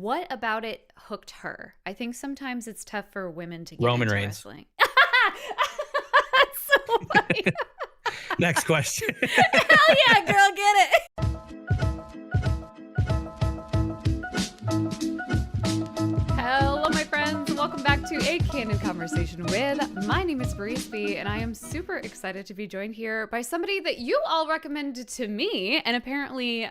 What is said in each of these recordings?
what about it hooked her? I think sometimes it's tough for women to get Roman into Reigns. wrestling. That's so funny. Next question. Hell yeah, girl, get it. Hello, my friends. Welcome back to a Candid Conversation with. My name is Marisby, and I am super excited to be joined here by somebody that you all recommended to me, and apparently,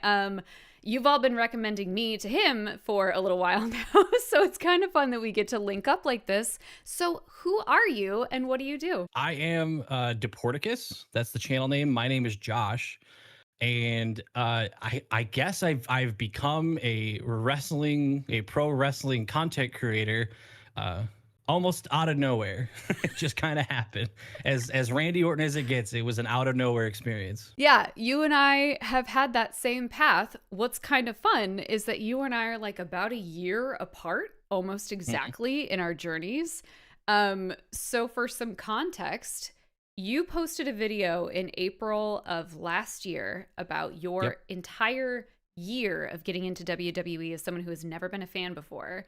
you've all been recommending me to him for a little while now. So it's kind of fun that we get to link up like this. So who are you, and what do you do? I am Dporticus. That's the channel name. My name is Josh. And I guess I've become a pro wrestling content creator, almost out of nowhere. It just kind of happened. As Randy Orton as it gets, it was an out of nowhere experience. Yeah, you and I have had that same path. What's kind of fun is that you and I are like about a year apart, almost exactly, in our journeys. So for some context, you posted a video in April of last year about your entire year of getting into WWE as someone who has never been a fan before.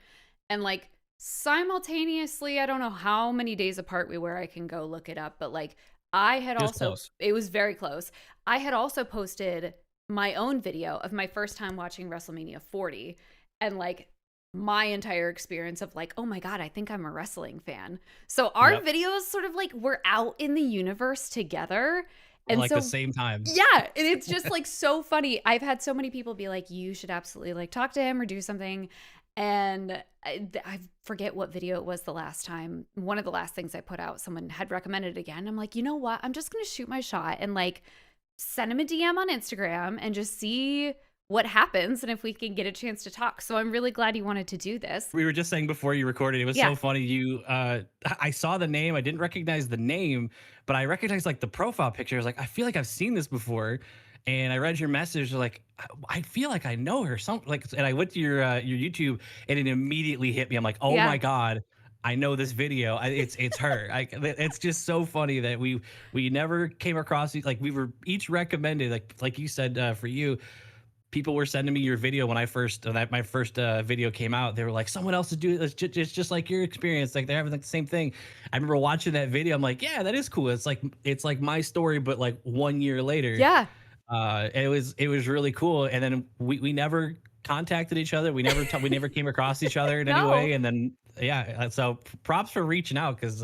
And like simultaneously, I don't know how many days apart we were, I can go look it up, but like I had it was very close. I had also posted my own video of my first time watching WrestleMania 40 and like my entire experience of like, oh my God, I think I'm a wrestling fan. So our videos sort of like were out in the universe together. And like so, the same time. Yeah. And it's just like so funny. I've had so many people be like, you should absolutely like talk to him or do something. And I forget what video it was the last time. One of the last things I put out, someone had recommended it again. I'm like, you know what? I'm just going to shoot my shot and like send him a DM on Instagram and just see what happens and if we can get a chance to talk. So I'm really glad you wanted to do this. We were just saying before you recorded, it was so funny. I saw the name. I didn't recognize the name, but I recognized like the profile picture. I was like, I feel like I've seen this before. And I read your message, like, I feel like I know her. And I went to your YouTube, and it immediately hit me. I'm like, oh my God, I know this video. It's her. It's just so funny that we never came across. Like we were each recommended. Like you said, for you, people were sending me your video when my first video came out. They were like, someone else is doing this, just like your experience. Like they're having like the same thing. I remember watching that video. I'm like, yeah, that is cool. It's like my story, but like 1 year later. Yeah. It was really cool. And then we never contacted each other. We never came across each other in any way. And then so props for reaching out, because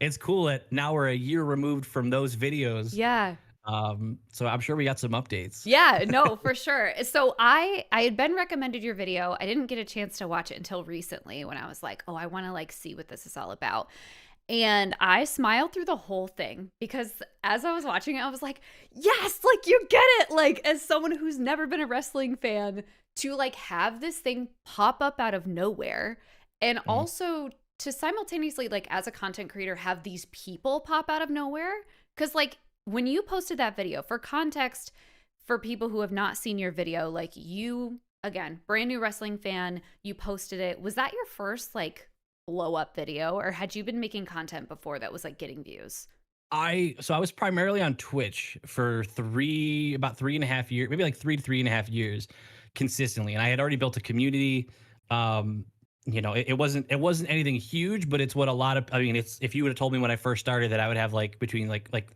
it's cool that now we're a year removed from those videos. Yeah. So I'm sure we got some updates. Yeah, no, for sure. So I had been recommended your video. I didn't get a chance to watch it until recently when I was like, oh, I want to like see what this is all about. And I smiled through the whole thing because as I was watching it, I was like, yes, like you get it. Like as someone who's never been a wrestling fan, to like have this thing pop up out of nowhere, and also to simultaneously like as a content creator have these people pop out of nowhere. Because like when you posted that video, for context, for people who have not seen your video, like you, again, brand new wrestling fan, you posted it. Was that your first like blow up video, or had you been making content before that was like getting views? So I was primarily on Twitch for about 3.5 years, maybe like 3 to 3.5 years consistently. And I had already built a community. It wasn't anything huge, but it's what a lot of, it's, if you would have told me when I first started that I would have like between like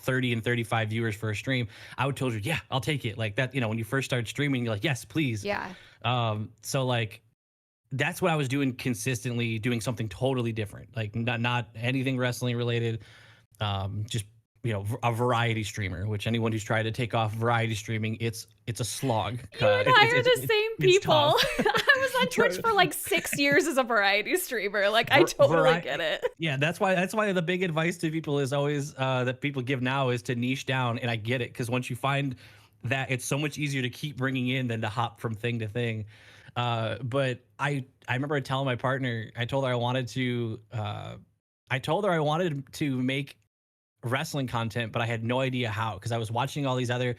30 and 35 viewers for a stream, I would told you, yeah, I'll take it. Like that, when you first started streaming, you're like, yes, please. Yeah. So like, that's what I was doing consistently, doing something totally different, like not anything wrestling related. Just, a variety streamer, which anyone who's tried to take off variety streaming, it's a slog. You and I are the same people. I was on Twitch for like 6 years as a variety streamer. Like I totally get it. Yeah, that's why the big advice to people is always that people give now is to niche down. And I get it, because once you find that, it's so much easier to keep bringing in than to hop from thing to thing. But I remember telling my partner, I told her I wanted to make wrestling content, but I had no idea how, because I was watching all these other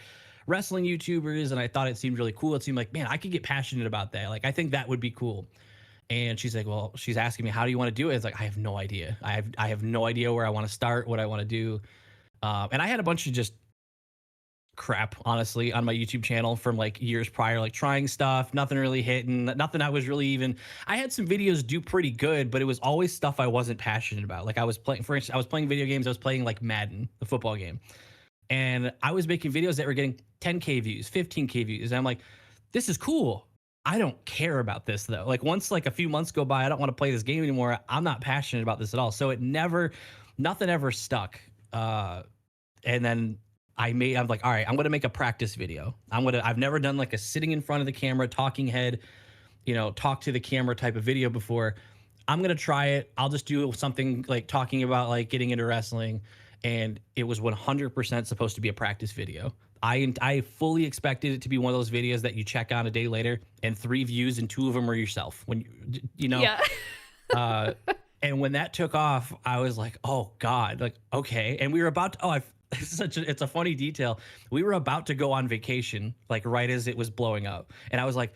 wrestling YouTubers and I thought it seemed really cool. It seemed like, man, I could get passionate about that. Like, I think that would be cool. And she's like, well, she's asking me, how do you want to do it? It's like, I have no idea. I have no idea where I want to start, what I want to do. And I had a bunch of just crap, honestly, on my YouTube channel from like years prior, like trying stuff, nothing really hitting, nothing I was really even. I had some videos do pretty good, but it was always stuff I wasn't passionate about. Like I was playing, for instance, I was playing video games. I was playing like Madden, the football game, and I was making videos that were getting 10K views, 15K views. And I'm like, this is cool. I don't care about this though. Like once like a few months go by, I don't want to play this game anymore. I'm not passionate about this at all. So it never, nothing ever stuck. And then I'm like, all right, I'm gonna make a practice video. I've never done like a sitting in front of the camera, talking head, talk to the camera type of video before. I'm gonna try it. I'll just do something like talking about like getting into wrestling, and it was 100% supposed to be a practice video. I fully expected it to be one of those videos that you check on a day later and 3 views and 2 of them are yourself. When Yeah. uh, and when that took off, I was like, oh God, like okay. And we were about to, it's a funny detail. We were about to go on vacation, like right as it was blowing up, and I was like,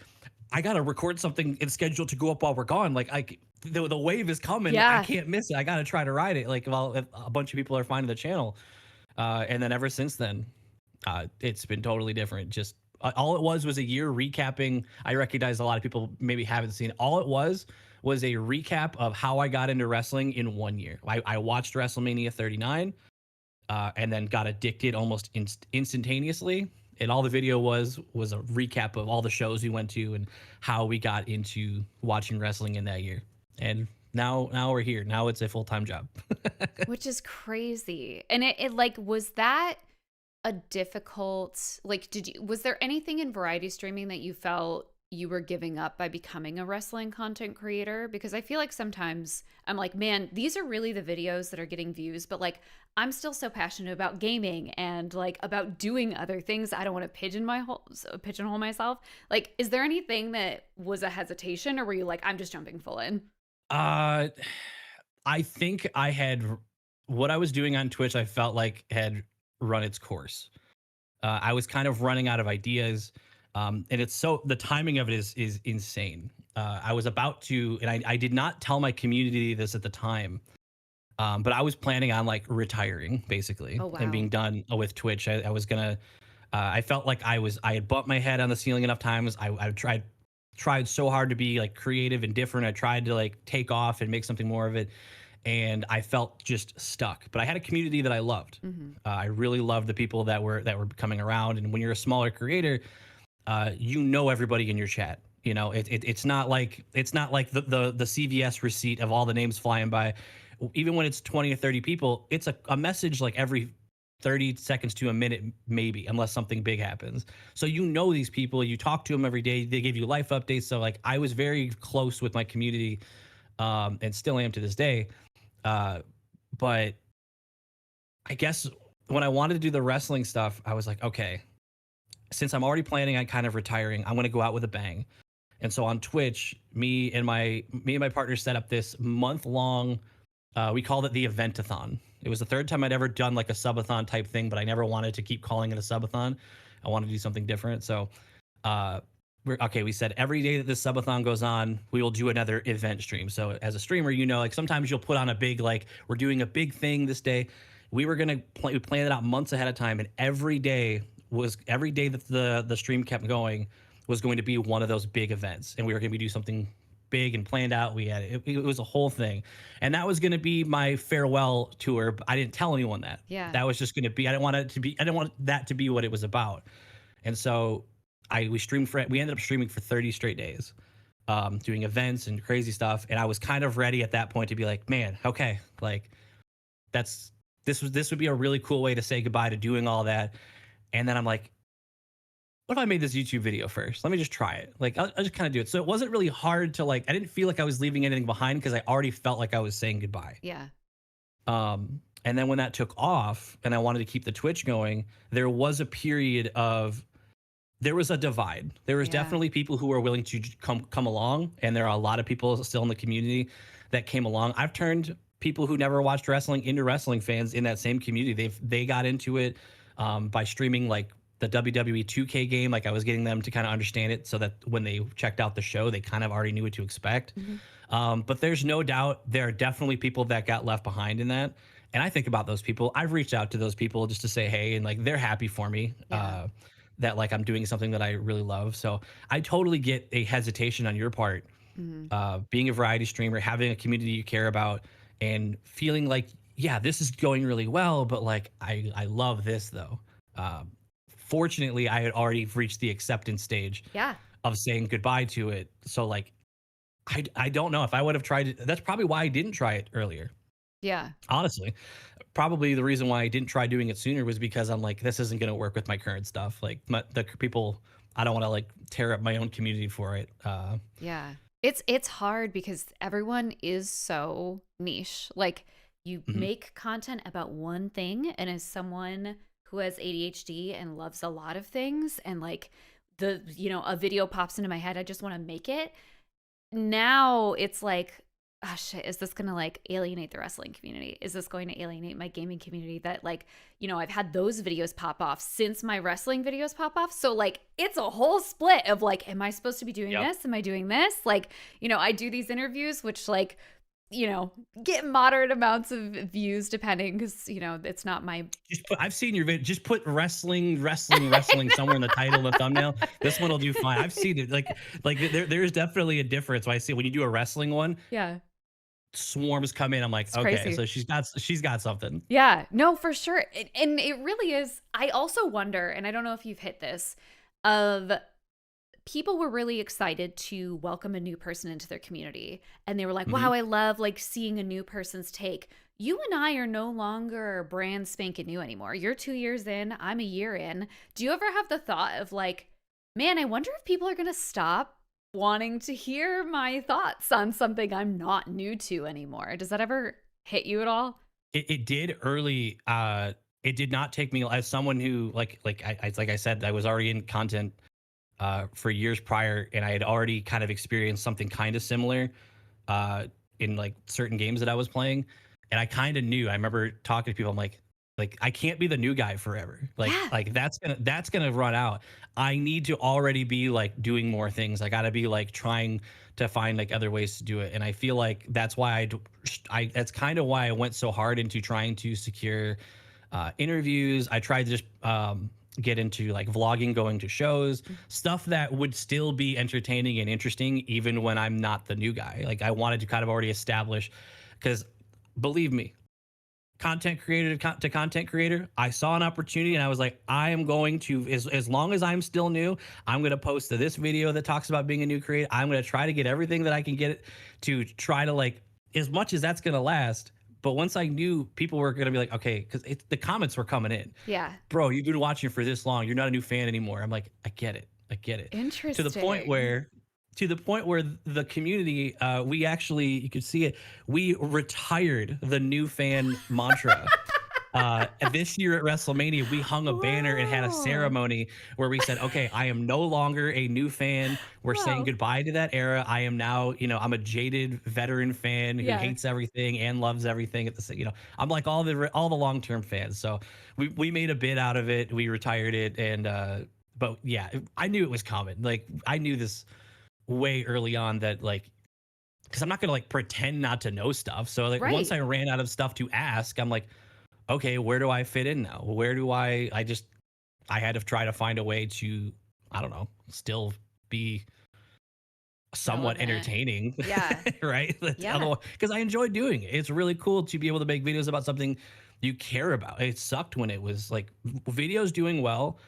I gotta record something and schedule to go up while we're gone. Like the wave is coming. I Yeah. can't miss it. I gotta try to ride it. Like while a bunch of people are finding the channel, and then ever since then, it's been totally different. Just all it was a year recapping. I recognize a lot of people maybe haven't seen it. All it was a recap of how I got into wrestling in 1 year. I watched WrestleMania 39, and then got addicted almost instantaneously. And all the video was a recap of all the shows we went to and how we got into watching wrestling in that year. And now we're here. Now it's a full-time job. Which is crazy. And it like, was that a difficult, like, was there anything in variety streaming that you felt you were giving up by becoming a wrestling content creator? Because I feel like sometimes I'm like, man, these are really the videos that are getting views, but like, I'm still so passionate about gaming and like about doing other things. I don't want to pigeonhole myself. Like, is there anything that was a hesitation, or were you like, I'm just jumping full in? Uh, I think I had what I was doing on Twitch. I felt like had run its course. I was kind of running out of ideas, and it's so the timing of it is insane. I was about to, and I did not tell my community this at the time, but I was planning on like retiring basically Oh, and wow. being done with Twitch. I was gonna. I felt like I had bumped my head on the ceiling enough times. I tried so hard to be like creative and different. I tried to like take off and make something more of it, and I felt just stuck. But I had a community that I loved. Hmm. I really loved the people that were coming around. And when you're a smaller creator, everybody in your chat. It's not like the CVS receipt of all the names flying by. Even when it's 20 or 30 people, it's a message like every 30 seconds to a minute, maybe, unless something big happens. So these people, you talk to them every day, they give you life updates. So like I was very close with my community, and still am to this day. But I guess when I wanted to do the wrestling stuff, I was like, okay, since I'm already planning on kind of retiring, I'm going to go out with a bang. And so on Twitch, me and my partner set up this month long. We called it the Eventathon. It was the third time I'd ever done like a subathon type thing, but I never wanted to keep calling it a subathon. I wanted to do something different. So we said every day that this subathon goes on, we will do another event stream. So as a streamer, like sometimes you'll put on a big, like we're doing a big thing this day. We were going to we planned it out months ahead of time. And every day that the stream kept going was going to be one of those big events. And we were going to do something big and planned out. We had it was a whole thing. And that was going to be my farewell tour. But I didn't tell anyone that. Yeah. That was just going to be, I didn't want that to be what it was about. And so we ended up streaming for 30 straight days, doing events and crazy stuff. And I was kind of ready at that point to be like, man, okay, like this would be a really cool way to say goodbye to doing all that. And then I'm like, what if I made this YouTube video first? Let me just try it. Like, I'll just kind of do it. So it wasn't really hard to like, I didn't feel like I was leaving anything behind because I already felt like I was saying goodbye. Yeah. And then when that took off and I wanted to keep the Twitch going, there was a period of, there was a divide. There was definitely people who were willing to come along. And there are a lot of people still in the community that came along. I've turned people who never watched wrestling into wrestling fans in that same community. They got into it by streaming like the WWE 2K game. Like I was getting them to kind of understand it so that when they checked out the show, they kind of already knew what to expect. Mm-hmm. But there's no doubt there are definitely people that got left behind in that. And I think about those people. I've reached out to those people just to say hey, and like they're happy for me. Yeah. That like I'm doing something that I really love. So I totally get a hesitation on your part, Mhm. being a variety streamer, having a community you care about, and feeling like, yeah, this is going really well, but like I love this though. Um, Fortunately, I had already reached the acceptance stage Yeah. of saying goodbye to it. So like I don't know if I would have tried it. That's probably why I didn't try it earlier. Yeah. Honestly, probably the reason why I didn't try doing it sooner was because I'm like, this isn't going to work with my current stuff. Like the people, I don't want to like tear up my own community for it. Yeah. It's hard because everyone is so niche. Like you Mhm. make content about one thing, and as someone who has ADHD and loves a lot of things, and like a video pops into my head, I just want to make it. Now it's like, oh shit, is this gonna like alienate the wrestling community? Is this going to alienate my gaming community? That like, I've had those videos pop off since my wrestling videos pop off. So like it's a whole split of like, am I supposed to be doing Yep. this? Am I doing this? Like, I do these interviews, which like, you know, get moderate amounts of views depending because, it's not my Just put. I've seen your video. Just put wrestling, wrestling, wrestling somewhere in the title and the thumbnail. This one will do fine. I've seen it. Like there's definitely a difference. When I see when you do a wrestling one, yeah, swarms come in. I'm like, it's okay, crazy. so she's got something. Yeah, no, for sure. And it really is. I also wonder, and I don't know if you've hit this, of people were really excited to welcome a new person into their community. And they were like, Hmm. wow, I love like seeing a new person's take. You and I are no longer brand spanking new anymore. You're 2 years in, I'm a year in. Do you ever have the thought of like, man, I wonder if people are going to stop wanting to hear my thoughts on something I'm not new to anymore? Does that ever hit you at all? It did early. It did not take me as someone who like I said, I was already in content for years prior, and I had already kind of experienced something kind of similar uh, in like certain games that I was playing, and I kind of knew. I remember talking to people. I'm like I can't be the new guy forever. Like Yeah. like that's gonna run out. I need to already be like doing more things. I got to be like trying to find like other ways to do it, and I feel like that's why I that's kind of why I went so hard into trying to secure interviews. I tried to just get into like vlogging, going to shows, stuff that would still be entertaining and interesting, even when I'm not the new guy. Like I wanted to kind of already establish, because believe me, content creator to content creator, I saw an opportunity and I was like, I am going to, as long as I'm still new, I'm going to post to this video that talks about being a new creator. I'm going to try to get everything that I can get to try to like, as much as that's going to last. But once I knew people were going to be like, okay, because the comments were coming in, Yeah. bro, you've been watching for this long. You're not a new fan anymore. I'm like, I get it. I get it. To the point Interesting. where to the point where the community, we actually, you could see it, we retired the new fan mantra. This year at WrestleMania, we hung a banner and had a Wow. ceremony where we said, okay, I am no longer a new fan. We're saying Wow. goodbye to that era. I am now, I'm a jaded veteran fan who Yeah. hates everything and loves everything at the same, I'm like all the long-term fans. So we made a bit out of it. We retired it. And, but yeah, I knew it was coming. Like I knew this way early on that like, because I'm not gonna like pretend not to know stuff. So like once Right. I ran out of stuff to ask, I'm like, okay, where do I fit in now? Where do I had to try to find a way to, I don't know, still be somewhat Relevant. entertaining, Yeah. right? Yeah. Otherwise, because I enjoy doing it. It's really cool to be able to make videos about something you care about. It sucked when it was like videos doing well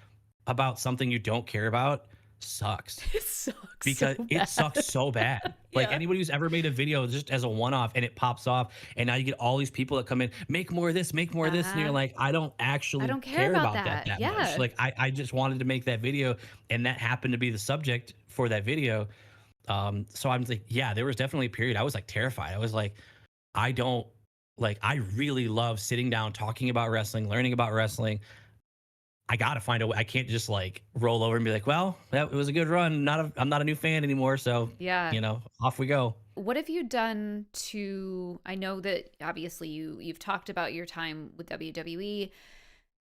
about something you don't care about sucks, It sucks so because it sucks bad. so bad. Like Yeah. anybody who's ever made a video just as a one-off and it pops off, and now you get all these people that come in, make more of this, make more of this, and you're Uh-huh. like, I don't I actually don't care care about about that that. that much. Yeah. Like I just wanted to make that video, and that happened to be the subject for that video. So I'm like, yeah, there was definitely a period I was like terrified. I was like, I don't like, I really love sitting down, talking about wrestling, learning about wrestling. I got to find a way. I can't just like roll over and be like, well, that was a good run. I'm not a new fan anymore. So, Yeah. off we go. What have you done to I know that obviously you've talked about your time with WWE.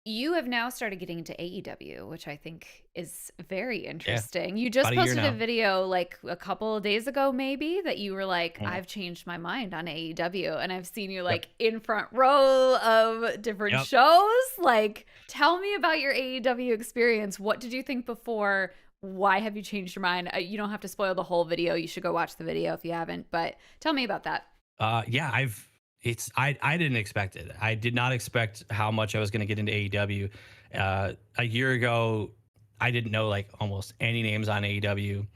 You have now started getting into AEW, which I think is very Yeah, interesting. You about just a year posted a now. video like a couple of days ago, maybe, that you were like, I've changed my mind on AEW. And I've seen you Yep. like in front row of different Yep. shows. Like, tell me about your AEW experience. What did you think before? Why have you changed your mind? You don't have to spoil the whole video. You should go watch the video if you haven't, but tell me about that. Yeah, I didn't expect it. I did not expect how much I was going to get into AEW. A year ago, I didn't know like almost any names on AEW.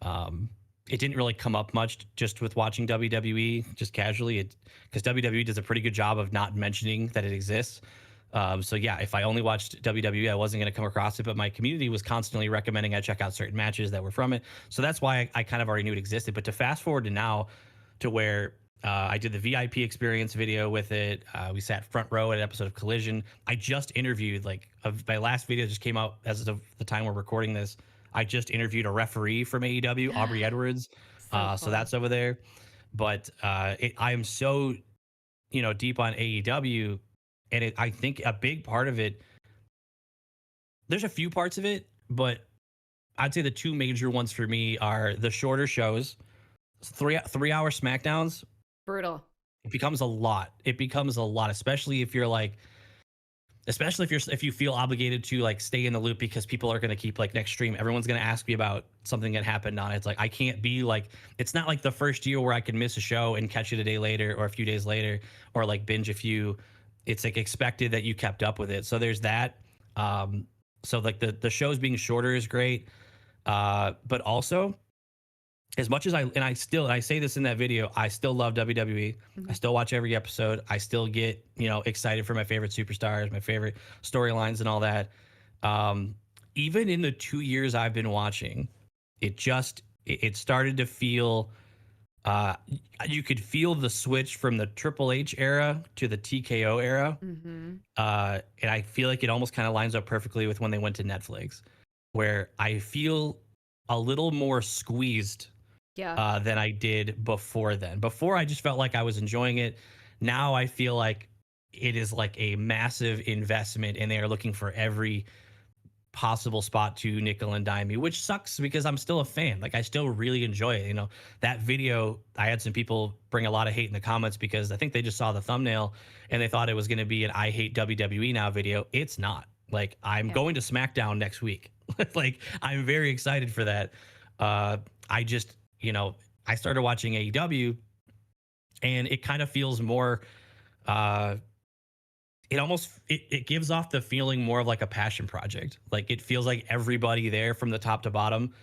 Um, it didn't really come up much just with watching WWE just casually. It because WWE does a pretty good job of not mentioning that it exists. So yeah, if I only watched WWE, I wasn't going to come across it. But my community was constantly recommending I check out certain matches that were from it. So that's why I kind of already knew it existed. But to fast forward to now, to where I did the VIP experience video with it. We sat front row at an episode of Collision. I just interviewed my last video just came out as of the time we're recording this. I just interviewed a referee from AEW, Aubrey Edwards. So So cool. that's over there. But I am so deep on AEW, and I think a big part of it. There's a few parts of it, but I'd say the two major ones for me are the shorter shows, 3 hour SmackDowns. Brutal. It becomes a lot. It becomes a lot, especially if you're like, especially if you feel obligated to like stay in the loop because people are going to keep like next stream. Everyone's going to ask me about something that happened on it. It's like I can't be like, it's not like the first year where I can miss a show and catch it a day later or a few days later or like binge a few. It's like expected that you kept up with it. So there's that. So like the shows being shorter is great. But also, as much as I say this in that video, I still love WWE. I Mhm. still watch every episode. I still get, excited for my favorite superstars, my favorite storylines and all that. Um, Even in the 2 years I've been watching, it started to feel uh you could feel the switch from the Triple H era to the TKO era. Mhm. And I feel like it almost kind of lines up perfectly with when they went to Netflix, where I feel a little more squeezed Yeah. than I did before then. Before, I just felt like I was enjoying it. Now I feel like it is like a massive investment, and they are looking for every possible spot to nickel and dime me, which sucks because I'm still a fan. Like I still really enjoy it. That video, I had some people bring a lot of hate in the comments because I think they just saw the thumbnail and they thought it was going to be an I hate WWE now video. It's not. Like I'm Yeah. going to SmackDown next week. Like I'm very excited for that. I just, I started watching AEW and it kind of feels more uh it gives off the feeling more of like a passion project. Like it feels like everybody there from the top to bottom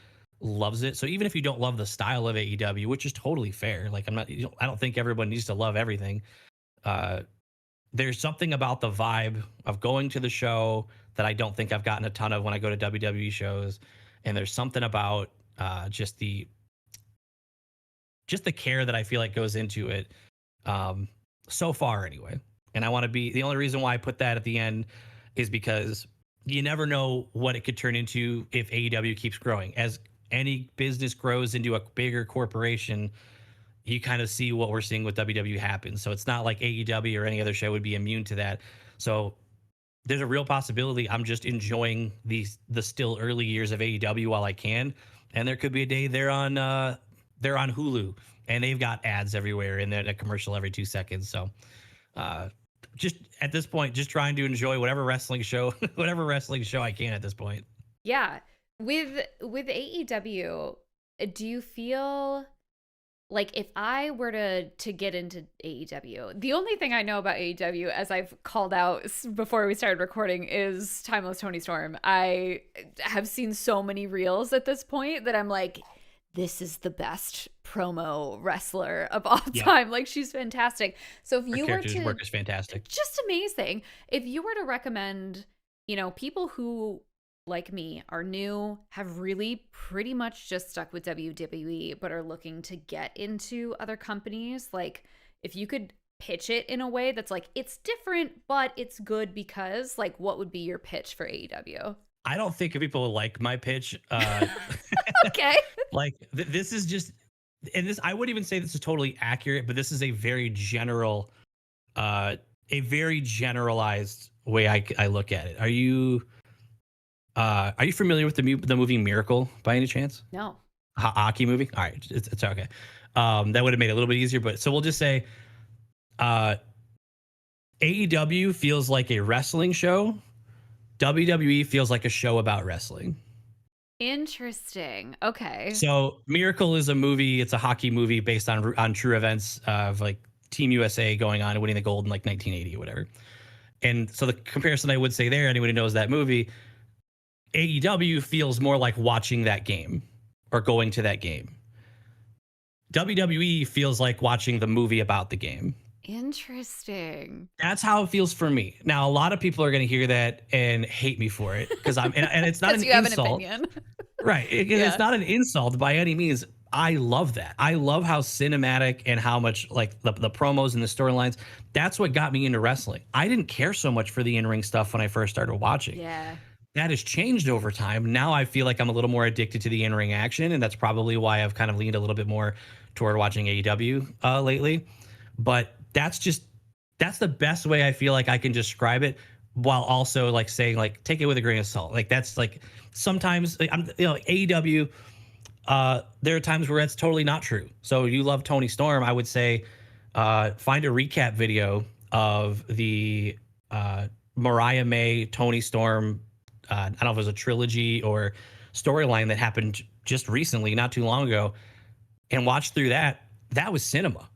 loves it. So even if you don't love the style of AEW, which is totally fair, like I don't think everyone needs to love everything. Uh there's something about the vibe of going to the show that I don't think I've gotten a ton of when I go to WWE shows. And there's something about just the care that I feel like goes into it, um, so far anyway. And I want to be the only reason why I put that at the end is because you never know what it could turn into if AEW keeps growing. As any business grows into a bigger corporation, you kind of see what we're seeing with WWE happen. So it's not like AEW or any other show would be immune to that. So there's a real possibility I'm just enjoying the still early years of AEW while I can, and there could be a day they're on Hulu and they've got ads everywhere and they're a commercial every 2 seconds. So uh, just at this point, just trying to enjoy whatever wrestling show, whatever wrestling show I can at this point. Yeah. With AEW, do you feel like if I were to get into AEW, the only thing I know about AEW, as I've called out before we started recording, is Timeless Tony Storm. I have seen so many reels at this point that I'm like, this is the best promo wrestler of all Yeah, time. Like she's fantastic. So if her you were character's to, work is fantastic. just amazing. If you were to recommend, people who like me are new, have really pretty much just stuck with WWE, but are looking to get into other companies, like if you could pitch it in a way that's like, it's different, but it's good because, like, what would be your pitch for AEW? I don't think people will like my pitch. Okay. Like this is just, and this I wouldn't even say this is totally accurate, but this is a very general a very generalized way I look at it. Are you familiar with the movie Miracle by any chance? No. Hockey movie? All right, it's okay. That would have made it a little bit easier, but so we'll just say uh, AEW feels like a wrestling show. WWE feels like a show about wrestling. Interesting. Okay. So Miracle is a movie. It's a hockey movie based on true events of like Team USA going on and winning the gold in like 1980 or whatever. And so the comparison I would say there, anyone who knows that movie, AEW feels more like watching that game or going to that game. WWE feels like watching the movie about the game. Interesting. That's how it feels for me. Now, a lot of people are going to hear that and hate me for it because and it's not an Because you have an insult. opinion. Right. It's Yeah. not an insult by any means. I love that. I love how cinematic and how much like the promos and the storylines. That's what got me into wrestling. I didn't care so much for the in-ring stuff when I first started watching. Yeah. That has changed over time. Now I feel like I'm a little more addicted to the in-ring action, and that's probably why I've kind of leaned a little bit more toward watching AEW lately. But that's the best way I feel like I can describe it, while also like saying like take it with a grain of salt. Like that's like sometimes like, AEW. There are times where that's totally not true. So you love Tony Storm, I would say find a recap video of the Mariah May Tony Storm. I don't know if it was a trilogy or storyline that happened just recently, not too long ago, and watch through that. That was cinema.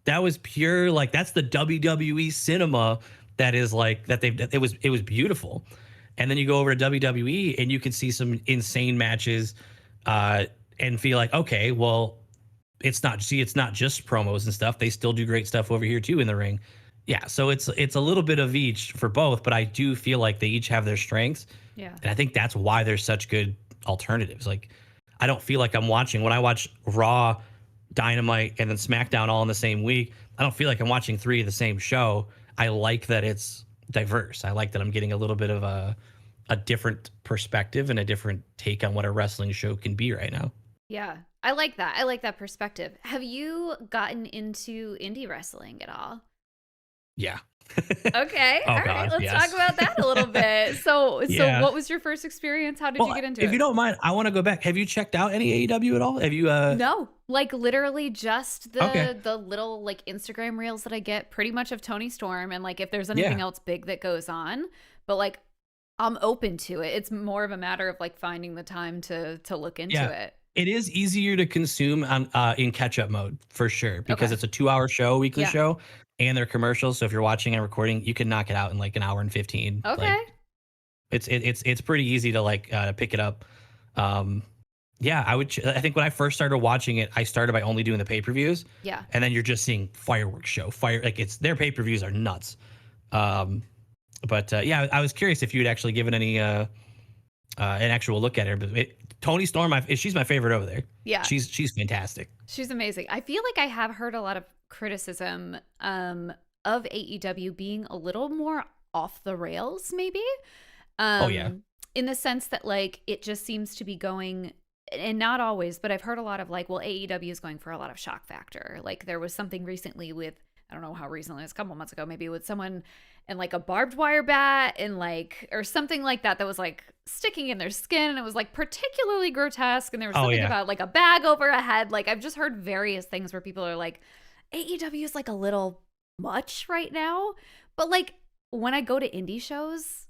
That was pure like that's the WWE cinema that is like that it was beautiful. And then you go over to WWE and you can see some insane matches and feel like, okay, well, it's not just promos and stuff. They still do great stuff over here too in the ring. Yeah, so it's a little bit of each for both, but I do feel like they each have their strengths. Yeah. And I think that's why they're such good alternatives. Like I don't feel like I'm watching when I watch Raw, Dynamite, and then SmackDown all in the same week. I don't feel like I'm watching three of the same show. I like that it's diverse. I like that I'm getting a little bit of a different perspective and a different take on what a wrestling show can be right now. Yeah. I like that. I like that perspective. Have you gotten into indie wrestling at all? Yeah. Okay. Oh All right. God, Let's yes. talk about that a little bit. So Yeah. what was your first experience? How did you Well, get into if you it? don't mind, I want to go back. Have you checked out any AEW at all? Have you No, like literally just Okay. the little like Instagram reels that I get pretty much of Tony Storm, and like if there's anything Yeah. else big that goes on, but like I'm open to it. It's more of a matter of like finding the time to look into Yeah. it. It is easier to consume on in catch-up mode for sure because Okay. it's a 2-hour show, weekly Yeah. show, and they're commercials. So if you're watching and recording, you can knock it out in like an hour and 15. Okay. Like it's pretty easy to like pick it up. Um, yeah, I think when I first started watching it, I started by only doing the pay-per-views, Yeah. and then you're just seeing fireworks show. Like it's their pay-per-views are nuts. Um, but yeah, I was curious if you had actually given any an actual look at her. But Tony Storm, she's my favorite over there. Yeah. She's fantastic. She's amazing. I feel like I have heard a lot of criticism of AEW being a little more off the rails, maybe. Oh yeah. In the sense that like it just seems to be going, and not always, but I've heard a lot of like, well, AEW is going for a lot of shock factor. Like there was something recently with, I don't know how recently, it was a couple months ago, maybe with someone and like a barbed wire bat and like, or something like that was like sticking in their skin, and it was like particularly grotesque, and there was Oh something yeah. about like a bag over a head. Like I've just heard various things where people are like, AEW is like a little much right now. But like when I go to indie shows,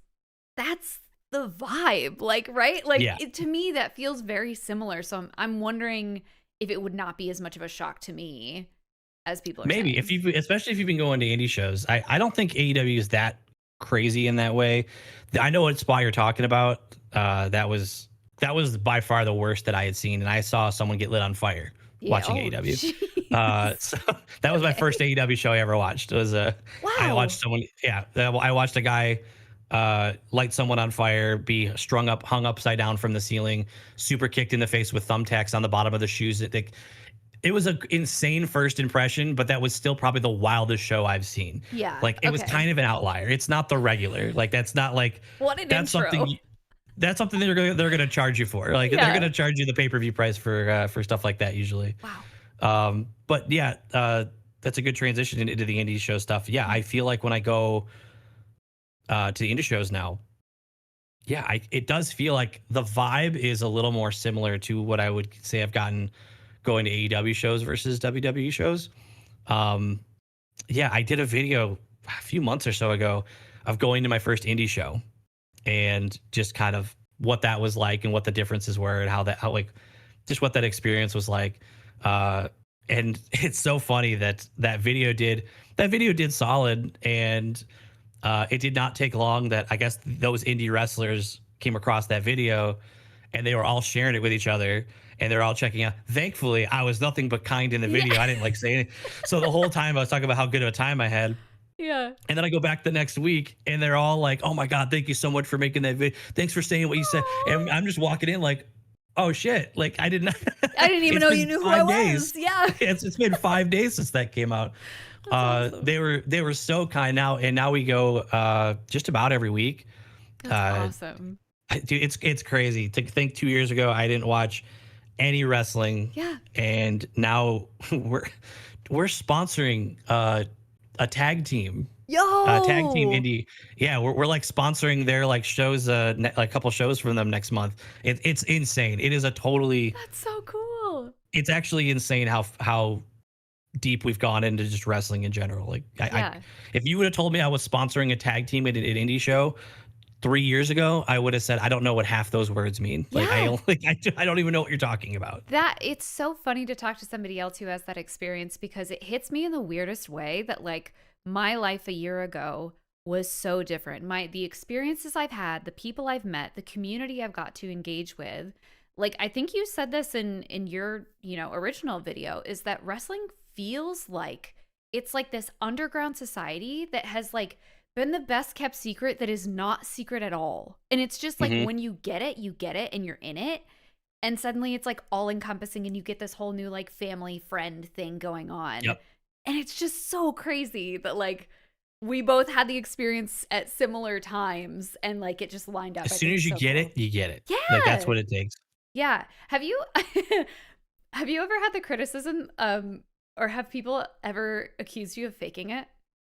that's the vibe, like, right? Like Yeah. to me that feels very similar. So I'm wondering if it would not be as much of a shock to me as people are Maybe saying. especially if you've been going to indie shows. I don't think AEW is that crazy in that way. I know what spot you're talking about. That was by far the worst that I had seen, and I saw someone get lit on fire watching Oh, AEW. jeez. So that was my first AEW show I ever watched. It was I Wow. watched someone. Yeah, I watched a guy light someone on fire, be hung upside down from the ceiling, super kicked in the face with thumbtacks on the bottom of the shoes. It was an insane first impression, but that was still probably the wildest show I've seen. Yeah. Like it was Okay. kind of an outlier. It's not the regular. Like that's not like What an that's intro. something that's something they're gonna charge you for. Like Yeah. they're gonna charge you the pay-per-view price for stuff like that usually. Wow. But yeah, that's a good transition into the indie show stuff. Yeah, I feel like when I go to the indie shows now, yeah, it does feel like the vibe is a little more similar to what I would say I've gotten going to AEW shows versus WWE shows. Um, yeah, I did a video a few months or so ago of going to my first indie show and just kind of what that was like and what the differences were and how like just what that experience was like. Uh, and it's so funny that that video did solid, and it did not take long that I guess those indie wrestlers came across that video and they were all sharing it with each other and they're all checking out. Thankfully, I was nothing but kind in the Yeah. video. I didn't like say anything. So the whole time I was talking about how good of a time I had. Yeah. And then I go back the next week and they're all like, "Oh my God, thank you so much for making that video. Thanks for saying what you said." And Aw. I'm just walking in like, "Oh shit." Like I did not I didn't even it's know you been knew who I 5 days. was. Yeah. It's been 5 days since that came out. That's awesome. They were so kind now, and now we go just about every week. That's Uh, awesome. Dude, it's crazy to think 2 years ago I didn't watch any wrestling, Yeah. and now we're sponsoring tag team Yo. indie. Yeah, we're like sponsoring their like shows, like a couple shows from them next month. It's insane. It is a totally. That's so cool. It's actually insane how deep we've gone into just wrestling in general. Like, Yeah. if you would have told me I was sponsoring a tag team at an indie show 3 years ago, I would have said I don't know what half those words mean. Like, Yeah. I don't even know what you're talking about. That it's so funny to talk to somebody else who has that experience because it hits me in the weirdest way that like my life a year ago was so different. The experiences I've had, the people I've met, the community I've got to engage with. Like I think you said this in your, original video is that wrestling feels like it's like this underground society that has like been the best kept secret that is not secret at all. And it's just like Hmm. when you get it and you're in it and suddenly it's like all encompassing and you get this whole new like family friend thing going on. Yep. And it's just so crazy that like we both had the experience at similar times and like it just lined up. As I soon think as it's you so get cool. it, you get it. Like that's Yeah. what it takes. Yeah. Have you have you ever had the criticism or have people ever accused you of faking it?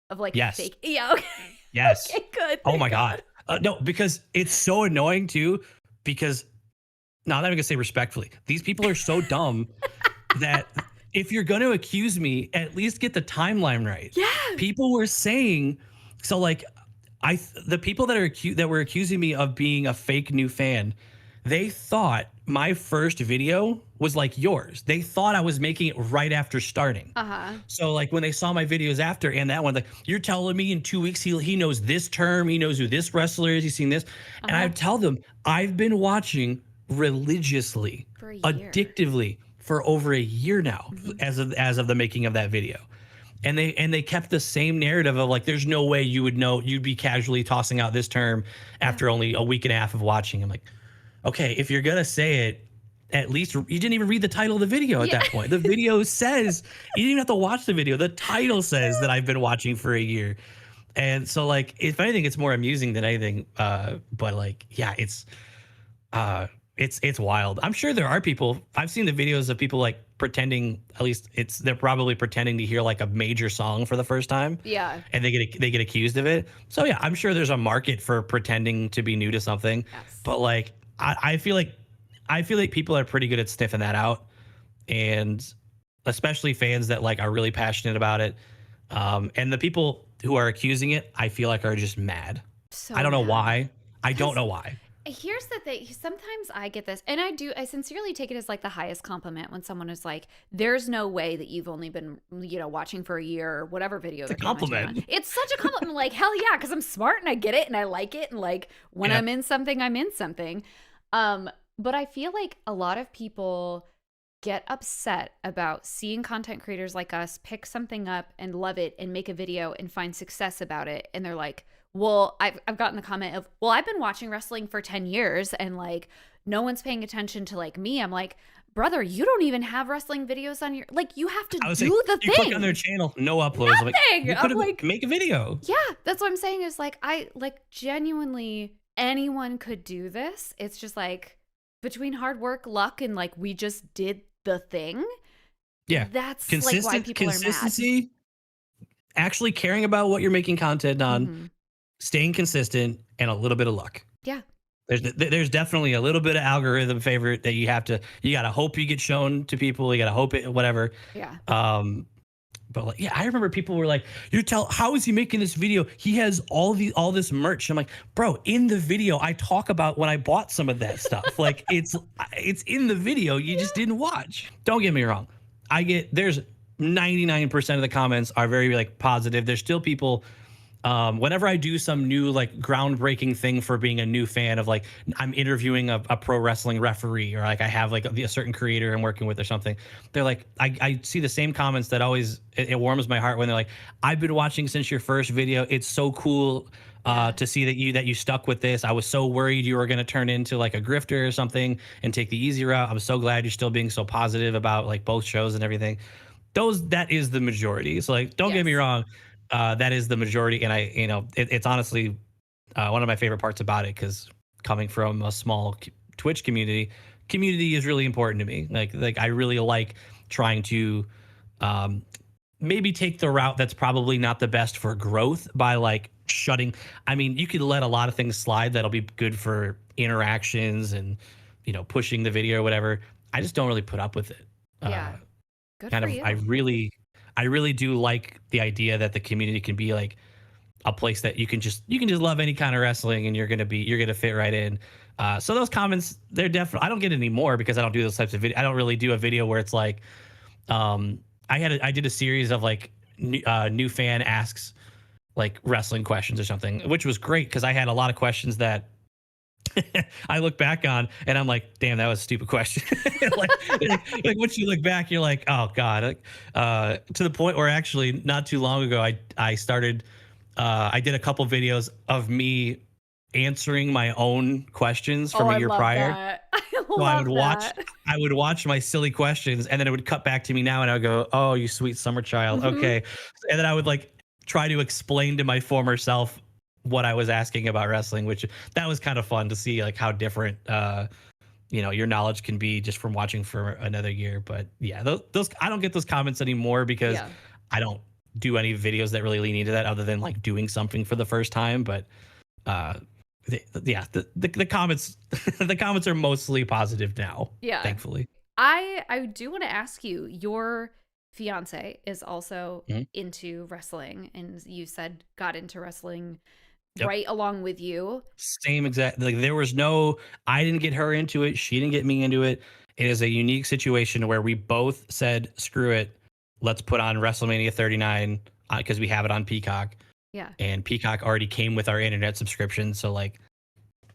Of like Yes. fake. Yeah, okay. Yes. Okay, good. Oh Thank my God. God. No, because it's so annoying too. Because no, I'm not even gonna say respectfully. These people are so dumb that if you're going to accuse me, at least get the timeline right. Yeah. People were saying, so like the people that were accusing me of being a fake new fan, they thought my first video was like yours. They thought I was making it right after starting. Uh-huh. So like when they saw my videos after and that one, like you're telling me in 2 weeks he knows this term, he knows who this wrestler is, he's seen this, and I Uh-huh. tell them I've been watching religiously, For a year. addictively for over a year now Mhm. as of the making of that video. And they kept the same narrative of like there's no way you would know, you'd be casually tossing out this term Yeah. after only a week and a half of watching. I'm like, okay, if you're gonna say it, at least you didn't even read the title of the video at Yeah. that point. The video says you didn't even have to watch the video. The title says that I've been watching for a year. And so like if anything, it's more amusing than anything. But like, yeah, it's wild. I'm sure there are people. I've seen the videos of people like pretending. At least they're probably pretending to hear like a major song for the first time, Yeah. and they get accused of it. So yeah, I'm sure there's a market for pretending to be new to something. Yes. But like, I feel like people are pretty good at sniffing that out, and especially fans that like are really passionate about it. And the people who are accusing it, I feel like are just mad. I So don't know mad. why. I don't Because know why. here's the thing. Sometimes I get this, and I sincerely take it as like the highest compliment when someone is like, there's no way that you've only been, watching for a year or whatever video It's a they're commenting on. compliment. It's such a compliment. Like, hell yeah, because I'm smart and I get it and I like it. And like when Yeah. I'm in something, I'm in something. But I feel like a lot of people get upset about seeing content creators like us pick something up and love it and make a video and find success about it. And they're like, well, I've gotten the comment of, well, I've been watching wrestling for 10 years and like no one's paying attention to like me. I'm like, brother, you don't even have wrestling videos on your, like, you have to I was like, do the you click on thing. their channel, no uploads. I'm like, Nothing. you could I'm have like, make a video. yeah, that's what I'm saying is like, I like genuinely anyone could do this. It's just like between hard work, luck, and like we just did the thing. Yeah. That's like why people are mad. Consistency actually caring about what you're making content on, Mhm. staying consistent, and a little bit of luck. Yeah. There's definitely a little bit of algorithm favorite that you gotta hope you get shown to people. You gotta hope it, whatever. Yeah. Um, but like, yeah, I remember people were like, "You tell how is he making this video? He has all this merch." I'm like, "Bro, in the video, I talk about when I bought some of that stuff. Like, it's in the video. You just didn't watch." Don't get me wrong. There's 99% of the comments are very like positive. There's still people whenever I do some new like groundbreaking thing for being a new fan of like I'm interviewing a pro wrestling referee or like I have like a certain creator I'm working with or something, they're like I see the same comments that always it warms my heart when they're like, I've been watching since your first video. It's so cool Yeah. to see that you stuck with this. I was so worried you were going to turn into like a grifter or something and take the easy route. I'm so glad you're still being so positive about like both shows and everything. That is the majority. So like, don't get me Yes. wrong, that is the majority, and it's honestly one of my favorite parts about it because coming from a small Twitch community is really important to me. Like I really like trying to um, maybe take the route that's probably not the best for growth by like shutting. I mean, you could let a lot of things slide that'll be good for interactions and pushing the video or whatever. I just don't really put up with it. Yeah. Uh, Good kind for of you. I really do like the idea that the community can be like a place that you can just love any kind of wrestling and you're gonna fit right in. So those comments, they're definitely, I don't get any more because I don't do those types of video. I don't really do a video where it's like I did a series of like new fan asks like wrestling questions or something, which was great because I had a lot of questions that I look back on and I'm like, damn, that was a stupid question. like, like once you look back, you're like, oh God. Like, to the point where actually not too long ago, I started, I did a couple videos of me answering my own questions Oh, from a I year love prior. that. I So love that. I would watch my silly questions and then it would cut back to me now and I would go, oh, you sweet summer child. Mhm. Okay. And then I would like try to explain to my former self what I was asking about wrestling, which that was kind of fun to see like how different your knowledge can be just from watching for another year. But yeah, those I don't get those comments anymore because Yeah. I don't do any videos that really lean into that other than like doing something for the first time. But uh the comments the comments are mostly positive now, Yeah. thankfully. I do want to ask you, your fiance is also Mhm. into wrestling, and you said got into wrestling Yep. right along with you. Same exact, like there was no, I didn't get her into it, she didn't get me into it. It is a unique situation where we both said screw it, let's put on WrestleMania 39 because we have it on Peacock, Yeah. and Peacock already came with our internet subscription. So like,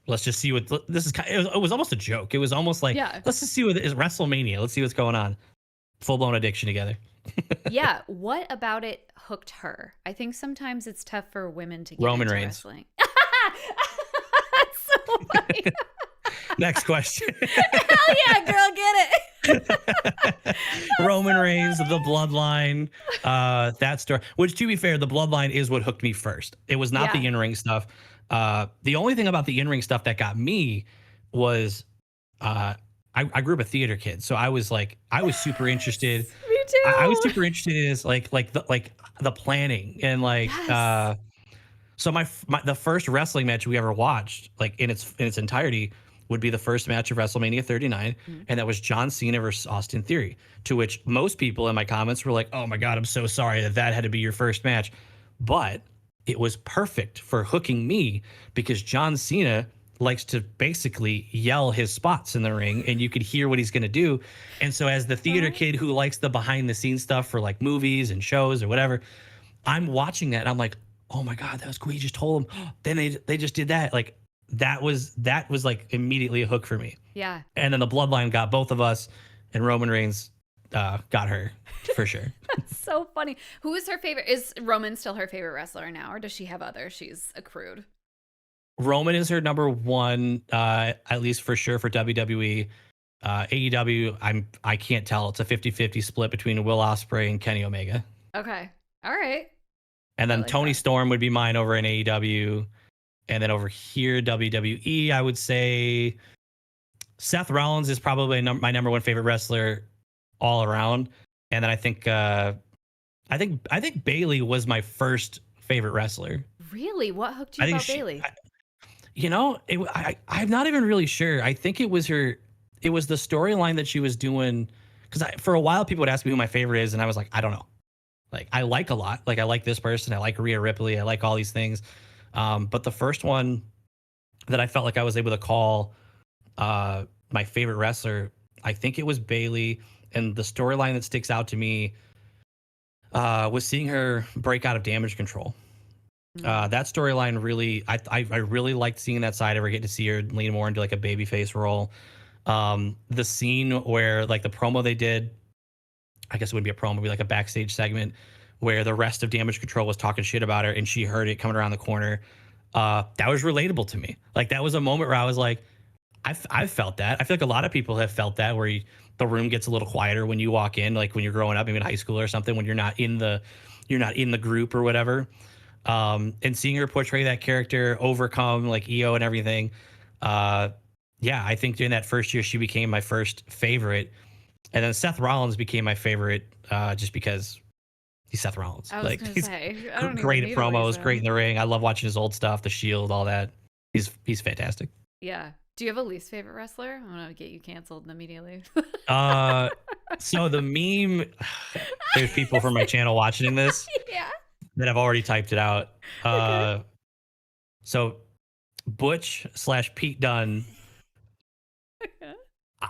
let's just see what this is. It was almost a joke. It was almost like, Yeah. let's just see what is WrestleMania. Let's see what's going on. Full blown addiction together. Yeah. What about it hooked her? I think sometimes it's tough for women to get Roman into Reigns. wrestling. That's so funny. Next question. Hell yeah, girl, get it. Roman Reigns, the bloodline, that story. Which, to be fair, the bloodline is what hooked me first. It was not Yeah. the in-ring stuff. The only thing about the in-ring stuff that got me was uh, I grew up a theater kid, so I was super interested. Yes, me I was too. super interested in this, like the planning and like Yes. so the first wrestling match we ever watched, like in its entirety, would be the first match of WrestleMania 39, Mhm. and that was John Cena versus Austin Theory. To which most people in my comments were like, "Oh my god, I'm so sorry that had to be your first match," but it was perfect for hooking me because John Cena likes to basically yell his spots in the ring and you could hear what he's going to do. And so as the theater Oh. kid who likes the behind the scenes stuff for like movies and shows or whatever, I'm watching that and I'm like, oh my God, that was cool. He just told him. Then they just did that. Like that was like immediately a hook for me. Yeah. And then the bloodline got both of us, and Roman Reigns got her for sure. That's so funny. Who is her favorite? Is Roman still her favorite wrestler now, or does she have others she's accrued? Roman is her number one, at least for sure for WWE. AEW, I can't tell. It's a 50-50 split between Will Ospreay and Kenny Omega. Okay. All right. And I then like Tony that. Storm would be mine over in AEW. And then over here, WWE, I would say Seth Rollins is probably my number one favorite wrestler all around. And then I think I think Bailey was my first favorite wrestler. Really? What hooked you I think about she Bailey? I'm not even really sure. I think it was the storyline that she was doing, because for a while people would ask me who my favorite is, and I was like, I don't know. Like, I like a lot. Like, I like this person. I like Rhea Ripley. I like all these things. But the first one that I felt like I was able to call my favorite wrestler, I think it was Bailey. And the storyline that sticks out to me was seeing her break out of Damage Control. Mm. That storyline really, I really liked seeing that side of her, get to see her lean more into like a babyface role. The scene where like the promo they did, I guess it would be a promo, it'd be like a backstage segment where the rest of Damage Control was talking shit about her and she heard it coming around the corner. That was relatable to me. Like, that was a moment where I was like, I've felt that. I feel like a lot of people have felt that, where the room gets a little quieter when you walk in, like when you're growing up, maybe in high school or something, when you're not in the group or whatever. And seeing her portray that character, overcome like EO and everything. Uh, yeah, I think during that first year, she became my first favorite. And then Seth Rollins became my favorite just because he's Seth Rollins. I was Like, gonna he's say, I don't even great at need a promos, great in reason. the ring. I love watching his old stuff, the Shield, all that. He's fantastic. Yeah. Do you have a least favorite wrestler? I'm gonna get you canceled immediately. Uh, so the meme, there's people from my channel watching this Yeah. that have already typed it out. Okay. Uh, so Butch slash Pete Dunne,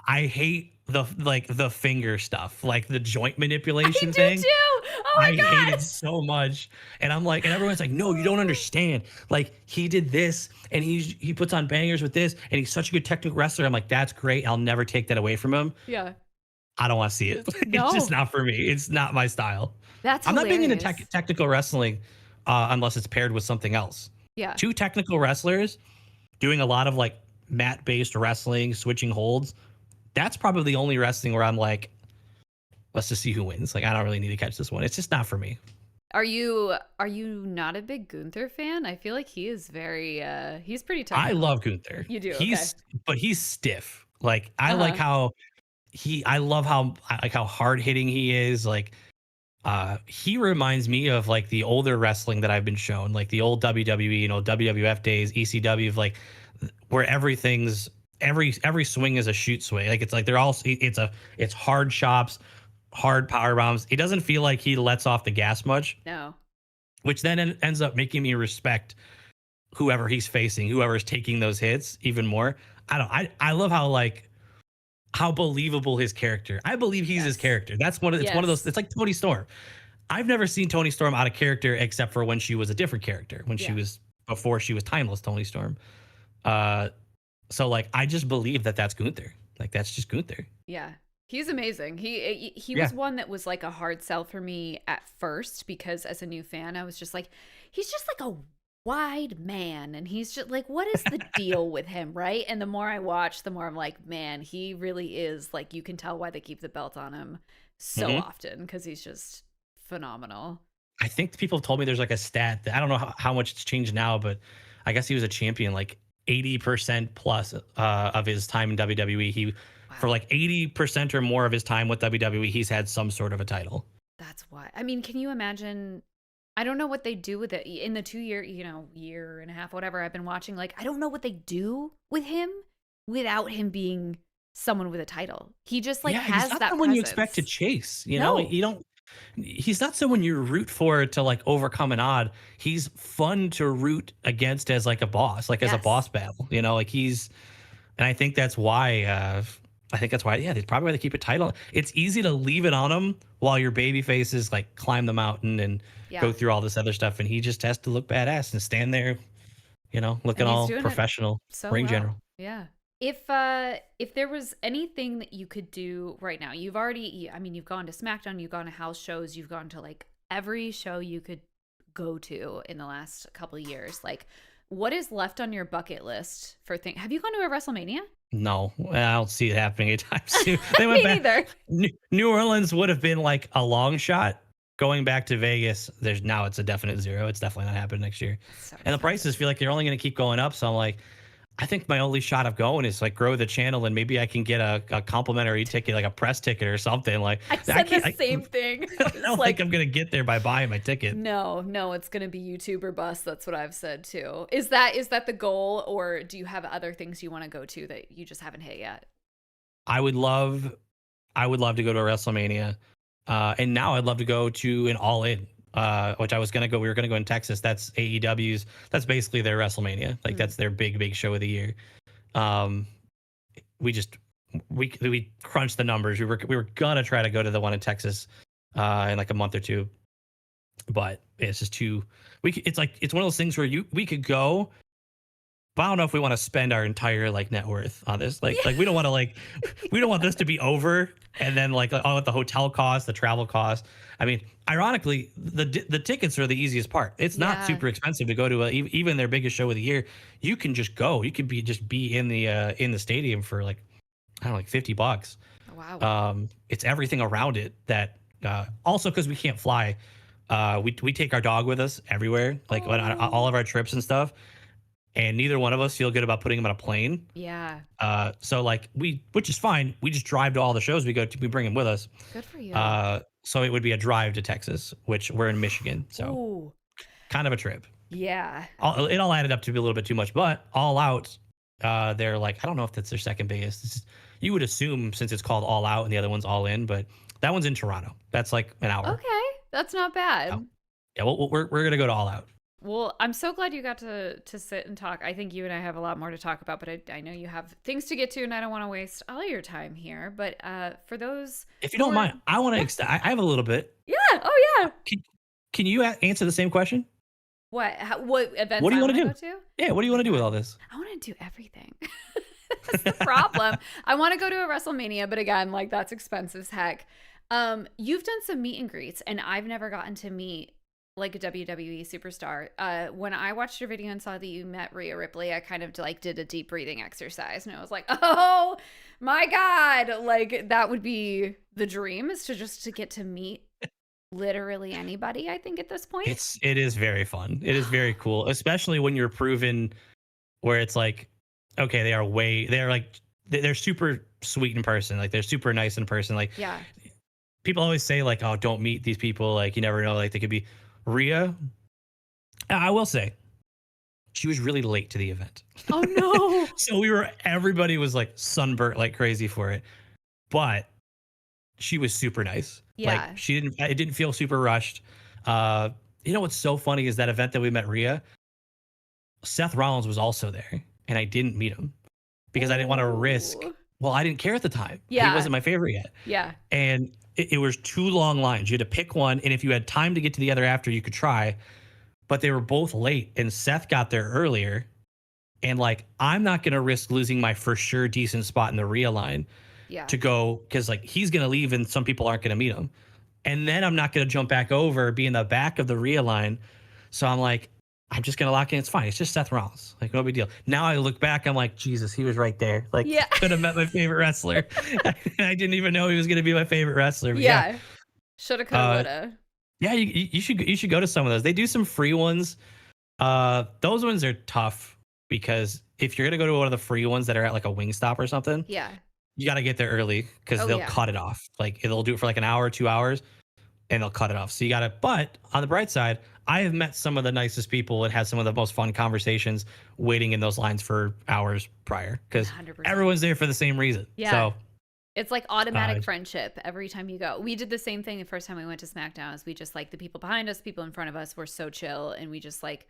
I hate the finger stuff, like the joint I manipulation do thing. too. Oh I hate my it god. so much. And I'm like, and everyone's like, no, you don't understand. Like, he did this and he puts on bangers with this and he's such a good technical wrestler. I'm like, that's great. I'll never take that away from him. Yeah. I don't want to see it. It's just No. not for me. It's not my style. That's I'm not big into hilarious. technical wrestling unless it's paired with something else. Yeah. Two technical wrestlers doing a lot of like mat based wrestling, switching holds. That's probably the only wrestling where I'm like, let's just see who wins. Like, I don't really need to catch this one. It's just not for me. Are you not a big Gunther fan? I feel like he is very he's pretty I technical. love Gunther. You do, okay. But he's stiff. Like, I like Uh-huh. how I love how hard hitting he is. Like, he reminds me of like the older wrestling that I've been shown, like the old WWE, WWF days, ECW, of like where every swing is a shoot swing. Like, it's like it's hard chops, hard power bombs. It doesn't feel like he lets off the gas much, No. which then ends up making me respect whoever he's facing, whoever's taking those hits even more. I love how like how believable his character. I believe he's his Yes. character. It's one of those. Yes. It's like Tony Storm. I've never seen Tony Storm out of character except for when she was a different character, when she Yeah. was before she was timeless Tony Storm. Uh, so like I just believe that that's Gunther. Like, that's just Gunther. Yeah. He's amazing. He Yeah. was one that was like a hard sell for me at first because as a new fan, I was just like, he's just like a wide man and he's just like, what is the deal with him, right? And the more I watch, the more I'm like, man, he really is like, you can tell why they keep the belt on him so Hmm. often because he's just phenomenal. I think people have told me there's like a stat that I don't know how much it's changed now, but I guess he was a champion like 80% plus of his time in WWE. He For Wow. like 80% or more of his time with WWE, he's had some sort of a title. That's why. I mean, can you imagine? I don't know what they do with it in the 2 year, year and a half, whatever I've been watching. Like, I don't know what they do with him without him being someone with a title. He just like Yeah, he's has not that someone you expect to presence. chase. No. You don't. He's not someone you root for to like overcome an odd. He's fun to root against as like a boss, like as a Yes. boss battle. Like and I think that's why. Yeah, that's probably why they keep a title. It's easy to leave it on him while your baby faces like climb the mountain and go Yeah. through all this other stuff, and he just has to look badass and stand there, looking And he's all doing it professional, so ring well. general. Yeah. If there was anything that you could do right now, I mean, you've gone to SmackDown, you've gone to house shows, you've gone to like every show you could go to in the last couple of years. Like, what is left on your bucket list for things? Have you gone to a WrestleMania? No, I don't see it happening anytime soon. They went Me back. neither. New Orleans would have been like a long shot. Going back to Vegas, it's a definite zero. It's definitely not happening next year. It's so And the expensive. prices feel like they're only going to keep going up. So I'm like, I think my only shot of going is like grow the channel and maybe I can get a complimentary ticket, like a press ticket or something. Like I I said the can't, same thing. I It's don't think like, I'm gonna get there by buying my ticket. no, no, it's gonna be YouTube or bust. That's what I've said too. Is that the goal, or do you have other things you want to go to that you just haven't hit yet? I would love, I would love to go to a WrestleMania, and now I'd love to go to an All In, which I was gonna go. We were gonna go in Texas. That's AEW's. That's basically their WrestleMania. Like Mm. that's their big show of the year. Um, we just we crunched the numbers. We were gonna try to go to the one in Texas in like a month or two, but it's just too. It's like it's one of those things where we could go, but I don't know if we want to spend our entire like net worth on this. Like we don't want to like we don't want this to be over and then like all the hotel costs, the travel costs. I mean, ironically, the tickets are the easiest part. It's not Yeah. super expensive to go to even their biggest show of the year. You can just go. You could be in the stadium for like I don't know, like $50. Oh, wow. It's everything around it that also because we can't fly, we take our dog with us everywhere, like on all Oh. of our trips and stuff, and neither one of us feel good about putting him on a plane. Yeah. So like which is fine. We just drive to all the shows we go to. We bring him with us. Good for you. So it would be a drive to Texas, which we're in Michigan, so Ooh. kind of a trip. Yeah. It all added up to be a little bit too much, but All Out, they're like I don't know if that's their second biggest. You would assume since it's called All Out and the other one's All In, but that one's in Toronto. That's like an hour. Okay. That's not Oh. bad. Yeah, we're gonna go to All Out. Well, I'm so glad you got to sit and talk. I think you and I have a lot more to talk about, but I know you have things to get to, and I don't want to waste all your time here. But for those If you who don't are, mind, I want to yeah, extend. I have a little bit. yeah, oh yeah. Can, can you answer the same question? What events What do you I want want to to go do? to? Oh Yeah, what do you my want to do with God, all this? I want to do everything. That's the problem. I want to go to a WrestleMania, but again, like that's expensive as heck. You've done some meet and greets, and I've never gotten to meet like a WWE superstar. When I watched your video and saw that you met Rhea Ripley, I kind of like did a deep breathing exercise, and I was like, oh my God, like that would be the dream is to just to get to meet literally anybody. I think at this point. It is very fun. It is very cool, especially when you're proven where it's like, okay, they're like they're super sweet in person, like they're super nice in person. Like Yeah. people always say, like, oh, don't meet these people, like you never know, like they could be Rhea. I will say, she was really late to the event, Oh no. so everybody was like sunburnt like crazy for it, but she was super nice. Like Yeah. it didn't feel super rushed. Uh, you know what's so funny is that event that we met Rhea, Seth Rollins was also there, and I didn't meet him because I didn't want to risk. Ooh. Well, I didn't care at the time. He Yeah. wasn't my favorite yet, Yeah. and it was two long lines. You had to pick one, and if you had time to get to the other after, you could try. But they were both late, and Seth got there earlier. And like, I'm not gonna risk losing my for sure decent spot in the Rhea line Yeah. to go because like he's gonna leave, and some people aren't gonna meet him. And then I'm not gonna jump back over, be in the back of the Rhea line. So I'm like, I'm just gonna lock in. It's fine. It's just Seth Rollins. Like, no big deal. Now I look back, I'm like, Jesus, he was right there. Like, Yeah. could have met my favorite wrestler. I didn't even know he was gonna be my favorite wrestler. But Yeah. Shoulda, coulda, uh, woulda. yeah, you should go to some of those. They do some free ones. Those ones are tough because if you're gonna go to one of the free ones that are at like a Wingstop or something, Yeah. you got to get there early because Oh they'll yeah. cut it off. Like they'll do it for like an hour, 2 hours, and they'll cut it off. So you got to. But on the bright side, I have met some of the nicest people and had some of the most fun conversations waiting in those lines for hours prior because 100%. everyone's there for the same reason. Yeah. So It's like automatic uh, friendship every time you go. We did the same thing the first time we went to SmackDown. Is we just like the people behind us, people in front of us were so chill, and we just like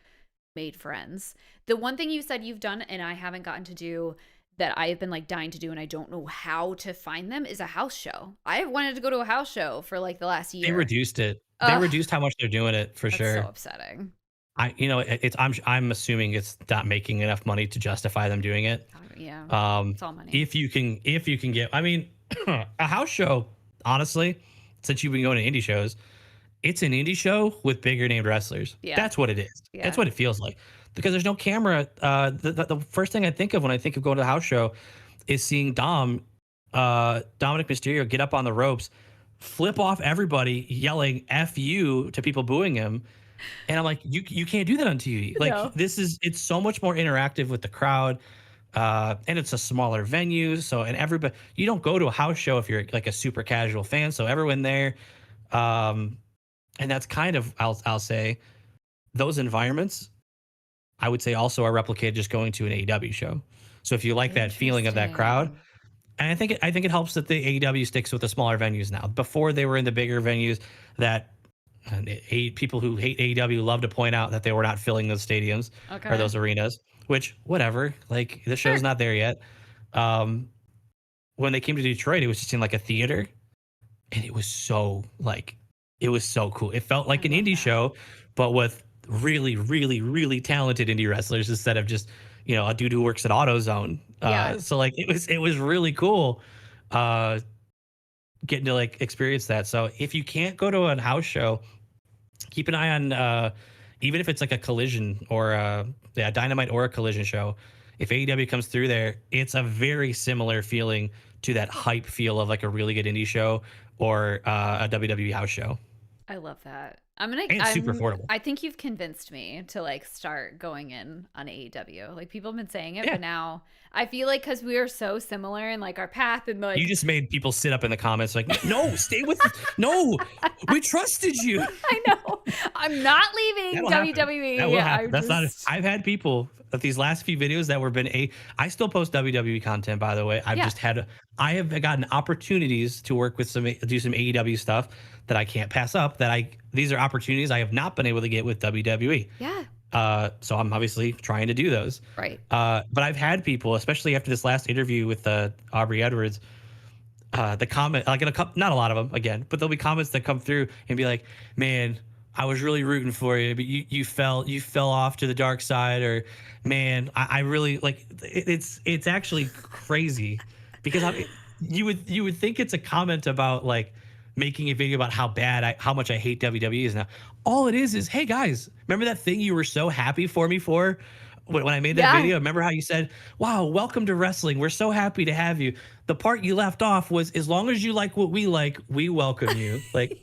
made friends. The one thing you said you've done and I haven't gotten to do that I've been like dying to do and I don't know how to find them is a house show. I wanted to go to a house show for like the last they year. reduced it. They Ugh, reduced how much they're doing it for that's sure. so upsetting. I'm assuming it's not making enough money to justify them doing it. Yeah, Um, it's all money. if you can get, I mean, a house show, honestly, since you've been going to indie shows, it's an indie show with bigger named wrestlers. Yeah. That's what it is. Yeah. That's what it feels like because there's no camera. The first thing I think of when I think of going to a house show is seeing Dominic Mysterio get up on the ropes, flip off everybody, yelling "F you" to people booing him. And I'm like, you can't do that on TV. Like No. it's so much more interactive with the crowd. And it's a smaller venue. So, and everybody, you don't go to a house show if you're like a super casual fan. So everyone there, um, and that's kind of, I'll say those environments, I would say also are replicated just going to an AEW show. So if you like that feeling of that crowd, Interesting. and I think it helps that the AEW sticks with the smaller venues now. Before they were in the bigger venues that people who hate AEW love to point out that they were not filling those stadiums or Okay. those arenas, which whatever, like the show's Sure. not there yet. Um, when they came to Detroit, it was just in like a theater, and it was so cool. It felt I like an love indie that. show, but with really, really, really talented indie wrestlers instead of just a dude who works at AutoZone. Yeah. So like it was really cool, uh, getting to like experience that. So if you can't go to a house show, keep an eye on even if it's like a collision or dynamite or a collision show. If AEW comes through there, it's a very similar feeling to that hype feel of like a really good indie show or a WWE house show, I love that. and super affordable. I think you've convinced me to like start going in on AEW. Like people have been saying it, Yeah, but now I feel like because we are so similar in like our path and you like just made people sit up in the comments like, no, stay with, no, we trusted you. I know I'm not leaving That'll happen. That WWE. will happen. I'm That's not. just I've had people that these last few videos that were been a. I still post WWE content, by the way. I've yeah, just had. I have gotten opportunities to work with do some AEW stuff that I can't pass up. These are opportunities I have not been able to get with WWE. yeah, So I'm obviously trying to do those. right. But I've had people, especially after this last interview with Aubrey Edwards, the comment like in a couple, not a lot of them again, but there'll be comments that come through and be like, man, I was really rooting for you, but you fell off to the dark side, or man, I really like it's actually crazy because you would think it's a comment about like making a video about how much I hate WWE is now. All it is hey guys, remember that thing you were so happy for me for when I made that Yeah, video? Remember how you said, "Wow, welcome to wrestling. We're so happy to have you." The part you left off was, "As long as you like what we like, we welcome you." Like,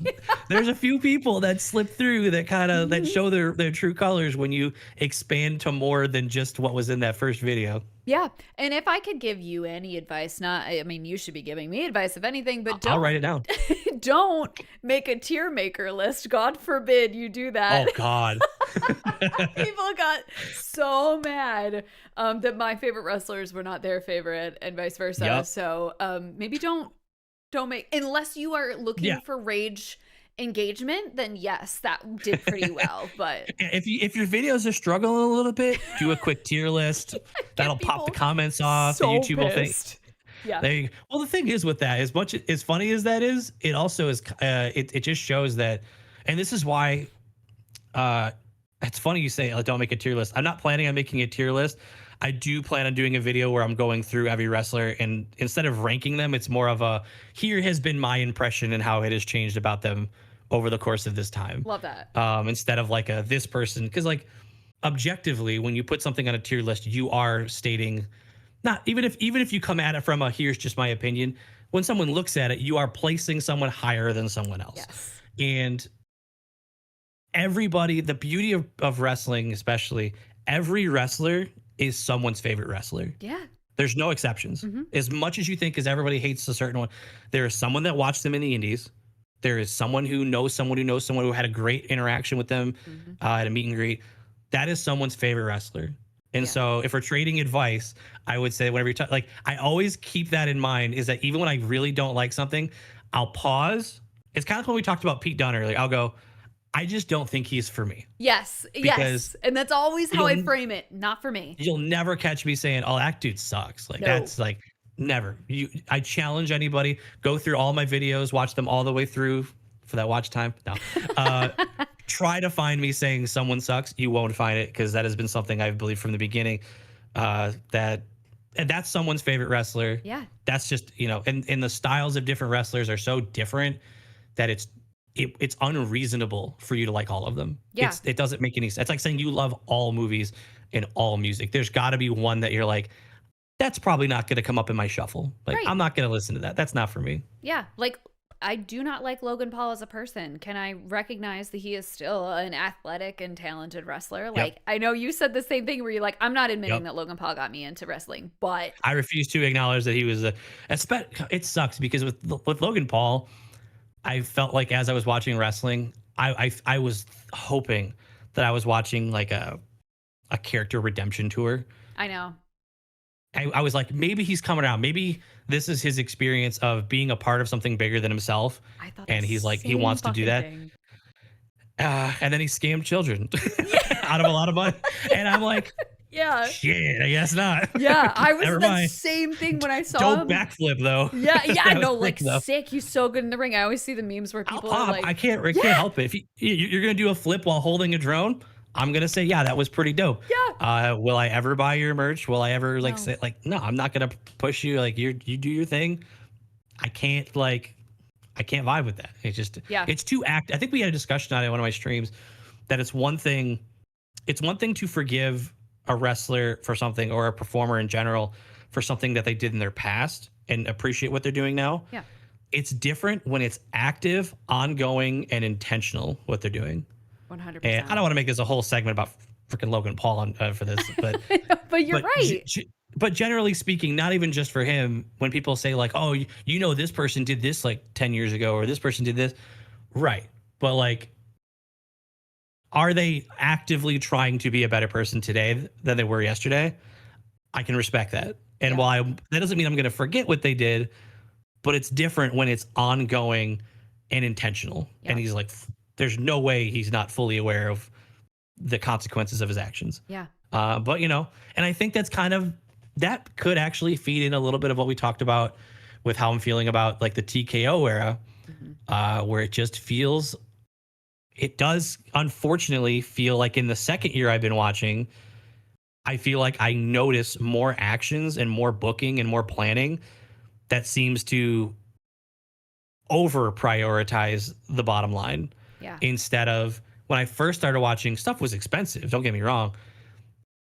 there's a few people that slip through that kind of that mhm. show their true colors when you expand to more than just what was in that first video. Yeah. And if I could give you any advice, not I mean you should be giving me advice if anything, but I'll don't write it down. don't make a tier maker list. God forbid you do that. Oh God. People got so mad that my favorite wrestlers were not their favorite and vice versa. Yep. So maybe don't make unless you are looking Yeah. for rage engagement, then yes, that did pretty well. But If your videos are struggling a little bit, do a quick tier list. get That'll pop the people comments off. The so YouTube will think. pissed. Yeah. There you go. Well, the thing is with that, as much as funny as that is, it also is. It just shows that, and this is why. Uh, it's funny you say don't make a tier list. I'm not planning on making a tier list. I do plan on doing a video where I'm going through every wrestler, and instead of ranking them, it's more of a here has been my impression and how it has changed about them over the course of this time. Love that. Instead of like a this person, because like objectively, when you put something on a tier list, you are stating not even if you come at it from a here's just my opinion. When someone looks at it, you are placing someone higher than someone else, Yes. and everybody, the beauty of wrestling, especially every wrestler is someone's favorite wrestler. Yeah. There's no exceptions. Hmm. As much as you think, as everybody hates a certain one, there is someone that watched them in the indies. There is someone who knows someone who knows someone who had a great interaction with them Hmm. at a meet and greet. That is someone's favorite wrestler. And Yeah. so, if we're trading advice, I would say whenever you talk, like I always keep that in mind. Is that even when I really don't like something, I'll pause. It's kind of when we talked about Pete Dunne earlier. I'll go, I just don't think he's for me, Yes. because Yes. And that's always how I you'll frame it. Not for me. you'll never catch me saying, "Oh, that dude sucks." Like No. that's like never. I challenge anybody, go through all my videos, watch them all the way through for that watch time. No. Uh, Try to find me saying someone sucks. You won't find it, because that has been something I've believed from the beginning. That and that's someone's favorite wrestler. Yeah. That's just, and the styles of different wrestlers are so different that it's unreasonable for you to like all of them. Yeah. It doesn't make any sense. It's like saying you love all movies and all music. There's got to be one that you're like, that's probably not going to come up in my shuffle. Like, Right. I'm not going to listen to that. That's not for me. Yeah. Like I do not like Logan Paul as a person. Can I recognize that he is still an athletic and talented wrestler? Yep. Like, I know you said the same thing where you're like, I'm not admitting Yep. that Logan Paul got me into wrestling, but I refuse to acknowledge that he was a. It sucks because with Logan Paul, I felt like as I was watching wrestling, I was hoping that I was watching like a character redemption tour. I know. I was like, maybe he's coming out. Maybe this is his experience of being a part of something bigger than himself, I thought the and he's like he same wants to do fucking that. thing. And then he scammed children Yeah. out of a lot of money, and I'm like, Yeah. shit, I guess not. Yeah. I was Never the mind. same thing when I saw Don't him. backflip though. Yeah. Yeah. That was No, sick, like though. sick. He's so good in the ring. I always see the memes where I'll people are pop. like, I can't yeah, help it. If you're gonna do a flip while holding a drone, I'm gonna say, yeah, that was pretty dope. yeah. Will I ever buy your merch? Will I ever like No. say like, no, I'm not gonna push you. Like you do your thing. I can't vibe with that. Yeah. It's too I think we had a discussion on it in one of my streams that it's one thing to forgive a wrestler for something or a performer in general for something that they did in their past and appreciate what they're doing now. Yeah. It's different when it's active, ongoing, and intentional what they're doing. 100%. And I don't want to make this a whole segment about freaking Logan Paul for this, but But you're right. But generally speaking, not even just for him, when people say like, oh, you know, this person did this like 10 years ago, or this person did this. Right. But like, are they actively trying to be a better person today than they were yesterday? I can respect that. And Yeah. while that doesn't mean I'm going to forget what they did, but it's different when it's ongoing and intentional. Yeah. And he's like, there's no way he's not fully aware of the consequences of his actions. Yeah. But, you know, and I think that could actually feed in a little bit of what we talked about with how I'm feeling about like the TKO era, where it does unfortunately feel like in the second year I've been watching, I feel like I notice more actions and more booking and more planning that seems to over prioritize the bottom line. Yeah. Instead of when I first started watching, stuff was expensive. Don't get me wrong.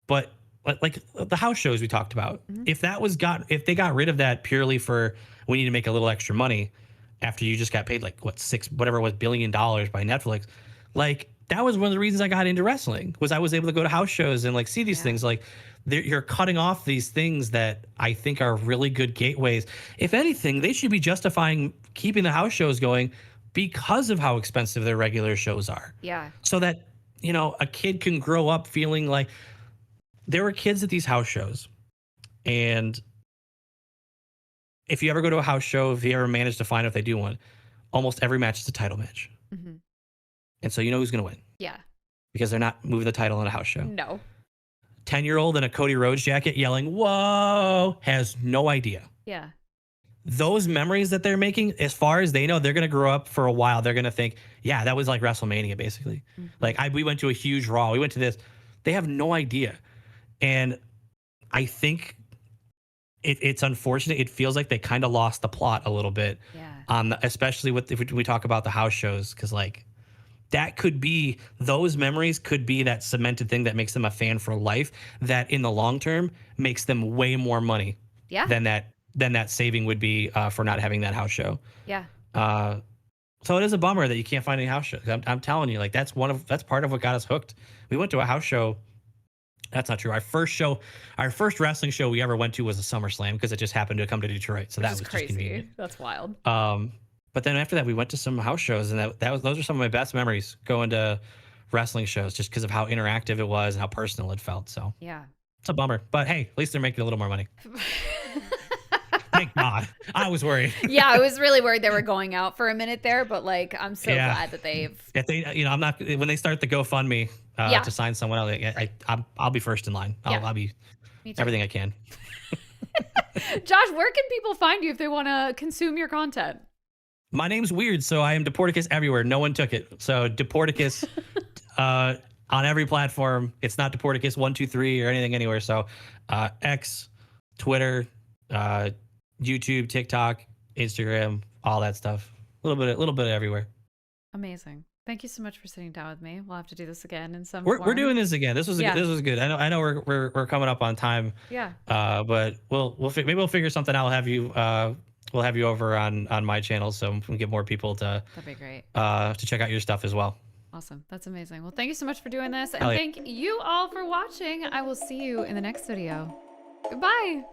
But like the house shows we talked about, if they got rid of that purely for we need to make a little extra money after you just got paid like whatever it was $1 billion by Netflix, like that was one of the reasons I got into wrestling was I was able to go to house shows and like see these things. Like you're cutting off these things that I think are really good gateways. If anything, they should be justifying keeping the house shows going because of how expensive their regular shows are. Yeah. So that, you know, a kid can grow up feeling like there were kids at these house shows. And if you ever go to a house show, if you ever manage to find if they do one, almost every match is a title match. Mm-hmm. And so you know who's going to win Yeah. because they're not moving the title in a house show. No. 10-year-old in a Cody Rhodes jacket yelling, whoa, has no idea. Yeah. Those memories that they're making, as far as they know, they're going to grow up for a while. They're going to think, yeah, that was like WrestleMania, basically. Like we went to a huge Raw. We went to this. They have no idea. And I think it's unfortunate. It feels like they kind of lost the plot a little bit. Yeah. Especially if we talk about the house shows, because like that could be those memories could be that cemented thing that makes them a fan for life. That in the long term makes them way more money. Yeah. Than that saving would be for not having that house show. Yeah. So it is a bummer that you can't find any house shows. I'm telling you, like that's part of what got us hooked. We went to a house show. That's not true. Our first wrestling show we ever went to was a SummerSlam because it just happened to come to Detroit. So that was crazy. just convenient. That's wild. But then after that, we went to some house shows, and those are some of my best memories going to wrestling shows, just because of how interactive it was and how personal it felt. So Yeah. it's a bummer, but hey, at least they're making a little more money. Thank God. I was worried. Yeah, I was really worried they were going out for a minute there, but like I'm so glad that they've. If they, you know, I'm not when they start the GoFundMe to sign someone else. I'll be first in line. I'll be everything I can. Josh, where can people find you if they want to consume your content? My name's weird, so I am Dporticus everywhere. No one took it, so Dporticus on every platform. It's not Dporticus 123 or anything anywhere. So X, Twitter, YouTube, TikTok, Instagram, all that stuff. A little bit everywhere. Amazing. Thank you so much for sitting down with me. We'll have to do this again in some. We're doing this again. This was good. I know we're coming up on time. Yeah. But maybe we'll figure something out. I'll have you we'll have you over on my channel so we can get more people That'd be great. to check out your stuff as well. Awesome. That's amazing. Well, thank you so much for doing this. And Hell yeah. thank you all for watching. I will see you in the next video. Goodbye.